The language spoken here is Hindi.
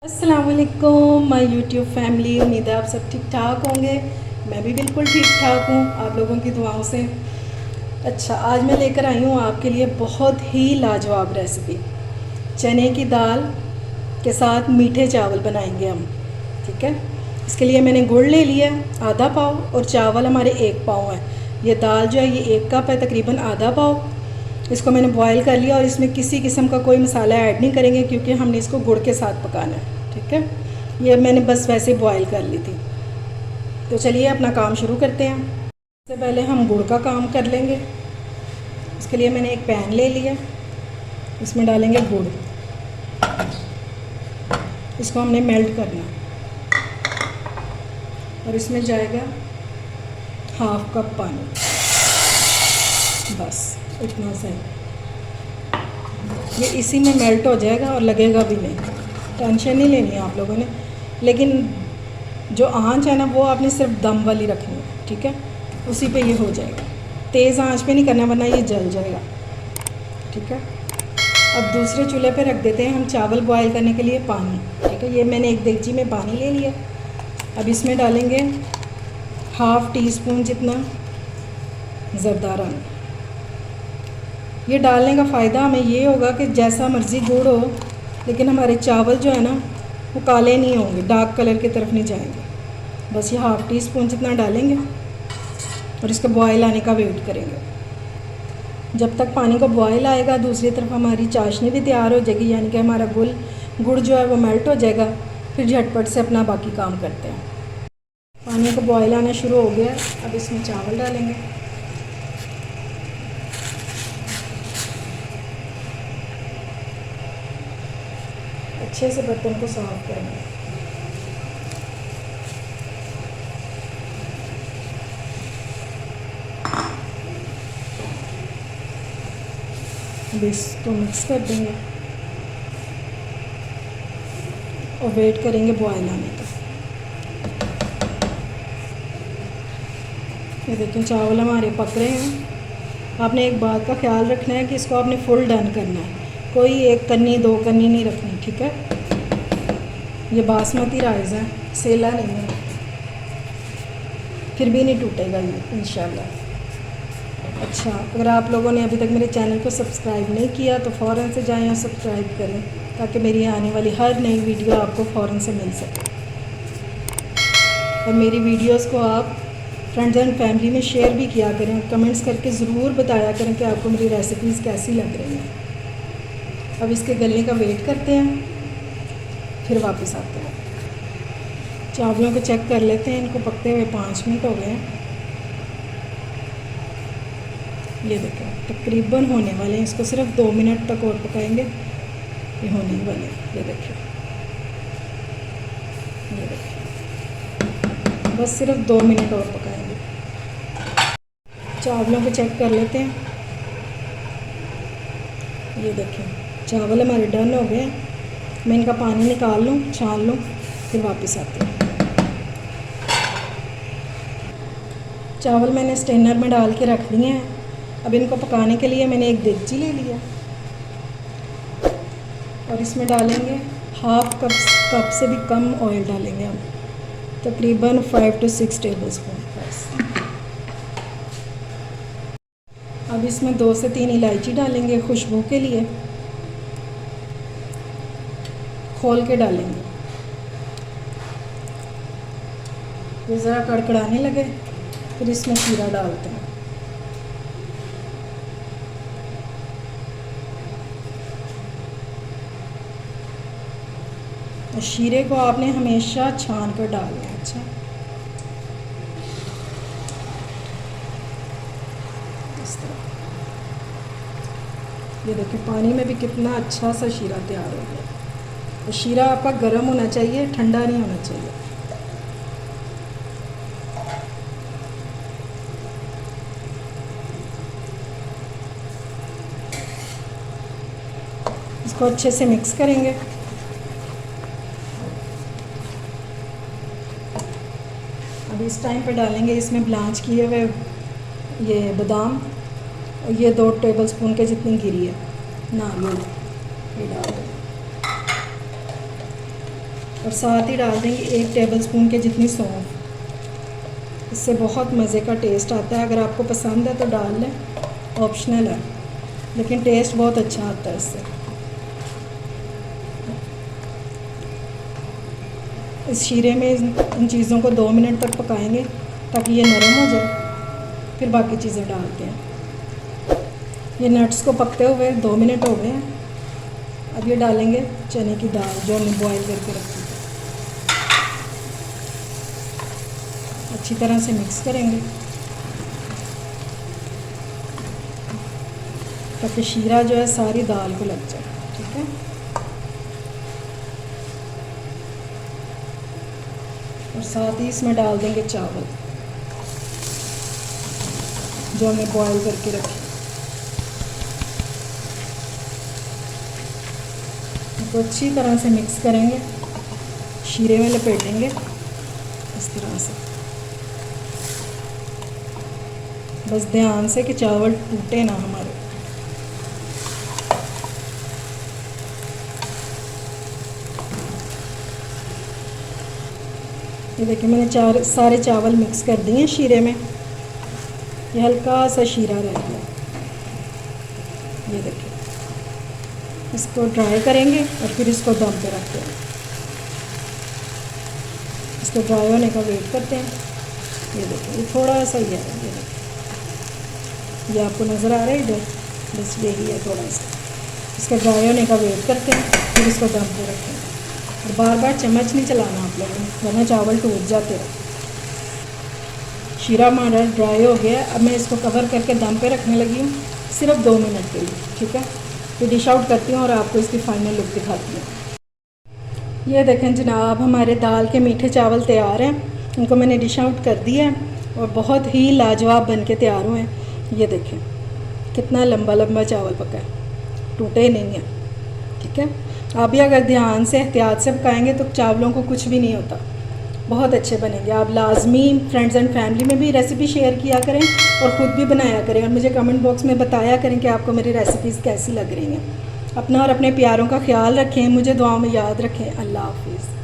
अस्सलाम वालेकुम माय यूट्यूब फैमिली। उम्मीद है आप सब ठीक ठाक होंगे। मैं भी बिल्कुल ठीक ठाक हूँ आप लोगों की दुआओं से। अच्छा, आज मैं लेकर आई हूँ आपके लिए बहुत ही लाजवाब रेसिपी। चने की दाल के साथ मीठे चावल बनाएंगे हम। ठीक है, इसके लिए मैंने गुड़ ले लिया आधा पाव और चावल हमारे 1 पाव है। ये दाल जो है ये 1 कप है, तकरीबन आधा पाव। इसको मैंने बॉईल कर लिया और इसमें किसी किस्म का कोई मसाला ऐड नहीं करेंगे क्योंकि हमने इसको गुड़ के साथ पकाना है। ठीक है, ये मैंने बस वैसे बॉईल कर ली थी। तो चलिए अपना काम शुरू करते हैं। सबसे पहले हम गुड़ का काम कर लेंगे। इसके लिए मैंने एक पैन ले लिया, इसमें डालेंगे गुड़। इसको हमने मेल्ट करना और इसमें जाएगा 1/2 कप पानी, बस इतना सही। ये इसी में मेल्ट हो जाएगा और लगेगा भी नहीं, टेंशन नहीं लेनी है आप लोगों ने। लेकिन जो आंच है ना वो आपने सिर्फ दम वाली रखनी है। ठीक है, उसी पे ये हो जाएगा। तेज़ आंच पे नहीं करना वरना ये जल जाएगा। ठीक है, अब दूसरे चूल्हे पे रख देते हैं हम चावल बॉईल करने के लिए पानी। ठीक है, ये मैंने एक देगची में पानी ले लिया। अब इसमें डालेंगे 1/2 टीस्पून जितना ज़रदारा। ये डालने का फ़ायदा हमें ये होगा कि जैसा मर्ज़ी गुड़ हो लेकिन हमारे चावल जो है ना वो काले नहीं होंगे, डार्क कलर की तरफ नहीं जाएंगे। बस ये 1/2 टीस्पून जितना डालेंगे और इसका बॉयल आने का वेट करेंगे। जब तक पानी को बॉयल आएगा दूसरी तरफ हमारी चाशनी भी तैयार हो जाएगी, यानी कि हमारा गुड़ जो है वो मेल्ट हो जाएगा। फिर झटपट से अपना बाकी काम करते हैं। पानी को बॉयल आना शुरू हो गया, अब इसमें चावल डालेंगे। अच्छे से बर्तन को साफ करेंगे। अब इसको मिक्स कर देंगे और वेट करेंगे बॉयल आने का। ये देखिए चावल हमारे पक रहे हैं। आपने एक बात का ख्याल रखना है कि इसको आपने फुल डन करना है, कोई 1 कन्नी 2 कन्नी नहीं रखनी। ठीक है, ये बासमती राइस है, सेला नहीं है, फिर भी नहीं टूटेगा ये इंशाल्लाह। अच्छा, अगर आप लोगों ने अभी तक मेरे चैनल को सब्सक्राइब नहीं किया तो फ़ौरन से जाएं और सब्सक्राइब करें ताकि मेरी आने वाली हर नई वीडियो आपको फ़ौरन से मिल सके। और मेरी वीडियोस को आप फ्रेंड्स एंड फैमिली में शेयर भी किया करें, कमेंट्स करके ज़रूर बताया करें कि आपको मेरी रेसिपीज़ कैसी लग रही हैं। अब इसके गलने का वेट करते हैं, फिर वापस आते हैं। चावलों को चेक कर लेते हैं, इनको पकते हुए 5 मिनट हो गए हैं। ये देखें तकरीबन होने वाले हैं, इसको सिर्फ 2 मिनट तक और पकाएंगे, ये होने ही वाले हैं। ये देखिए बस सिर्फ 2 मिनट और पकाएंगे। चावलों को चेक कर लेते हैं। ये देखें चावल हमारे डन हो गए। मैं इनका पानी निकाल लूँ, छान लूँ, फिर वापस आते हैं। चावल मैंने स्ट्रेनर में डाल के रख दिए हैं। अब इनको पकाने के लिए मैंने एक देगची ले लिया और इसमें डालेंगे 1/2 कप से भी कम ऑयल डालेंगे हम, तकरीबन 5 to 6 टेबलस्पून बस। अब इसमें 2 से 3 इलायची डालेंगे खुशबू के लिए, खोल के डालेंगे। ये ज़रा कड़कड़ाने लगे फिर इसमें शीरा डालते हैं। और शीरे को आपने हमेशा छान कर डालना है। अच्छा, इस तरह। ये देखिए पानी में भी कितना अच्छा सा शीरा तैयार हो गया। और शीरा आपका गर्म होना चाहिए, ठंडा नहीं होना चाहिए। इसको अच्छे से मिक्स करेंगे। अब इस टाइम पे डालेंगे इसमें ब्लांच किए हुए ये बादाम, और ये 2 टेबलस्पून के जितनी गिरी है नारियल, ये डाल दें। और साथ ही डाल देंगे 1 टेबलस्पून के जितनी सौंफ। इससे बहुत मज़े का टेस्ट आता है। अगर आपको पसंद है तो डाल लें, ऑप्शनल है, लेकिन टेस्ट बहुत अच्छा आता है इससे। इस शीरे में इन चीज़ों को 2 मिनट तक पकाएंगे ताकि ये नरम हो जाए, फिर बाकी चीज़ें डालते हैं। ये नट्स को पकते हुए 2 मिनट हो गए हैं। अब ये डालेंगे चने की दाल जो हमने बॉईल करके रखी थी। अच्छी तरह से मिक्स करेंगे ताकि शीरा जो है सारी दाल को लग जाए। ठीक है, और साथ ही इसमें डाल देंगे चावल जो हमने बॉईल करके रखे। तो अच्छी तरह से मिक्स करेंगे, शीरे में लपेटेंगे इस तरह से। बस ध्यान से कि चावल टूटे ना हमारे। ये देखिए मैंने सारे चावल मिक्स कर दिए शीरे में। ये हल्का सा शीरा रह गया। ये देखिए, इसको ड्राई करेंगे और फिर इसको दम पे रखते हैं। इसको ड्राई होने का वेट करते हैं। ये देखिए, ये थोड़ा सा ही है। ये देखिए, ये आपको नज़र आ रहा है इधर, बस यही है थोड़ा सा। इसके ड्राई होने का वेट करते हैं, फिर इसको दम पे रखें। और बार बार चम्मच नहीं चलाना आप लोगों ने, वरना चावल टूट जाते हैं। शीरा हमारा ड्राई हो गया। अब मैं इसको कवर करके दम पे रखने लगी हूँ सिर्फ 2 मिनट के लिए। ठीक है, फिर डिश आउट करती हूँ और आपको इसकी फाइनल लुक दिखाती हूँ। ये देखें जनाब, हमारे दाल के मीठे चावल तैयार हैं। इनको मैंने डिश आउट कर दिया है और बहुत ही लाजवाब बन के तैयार हुए हैं। ये देखें कितना लंबा लंबा चावल पका है, टूटे नहीं है। ठीक है, आप भी अगर ध्यान से एहतियात से पकाएंगे तो चावलों को कुछ भी नहीं होता, बहुत अच्छे बनेंगे। आप लाजमी फ्रेंड्स एंड फैमिली में भी रेसिपी शेयर किया करें और ख़ुद भी बनाया करें, और मुझे कमेंट बॉक्स में बताया करें कि आपको मेरी रेसिपीज़ कैसी लग रही हैं। अपना और अपने प्यारों का ख्याल रखें, मुझे दुआओं में याद रखें। अल्लाह हाफिज़।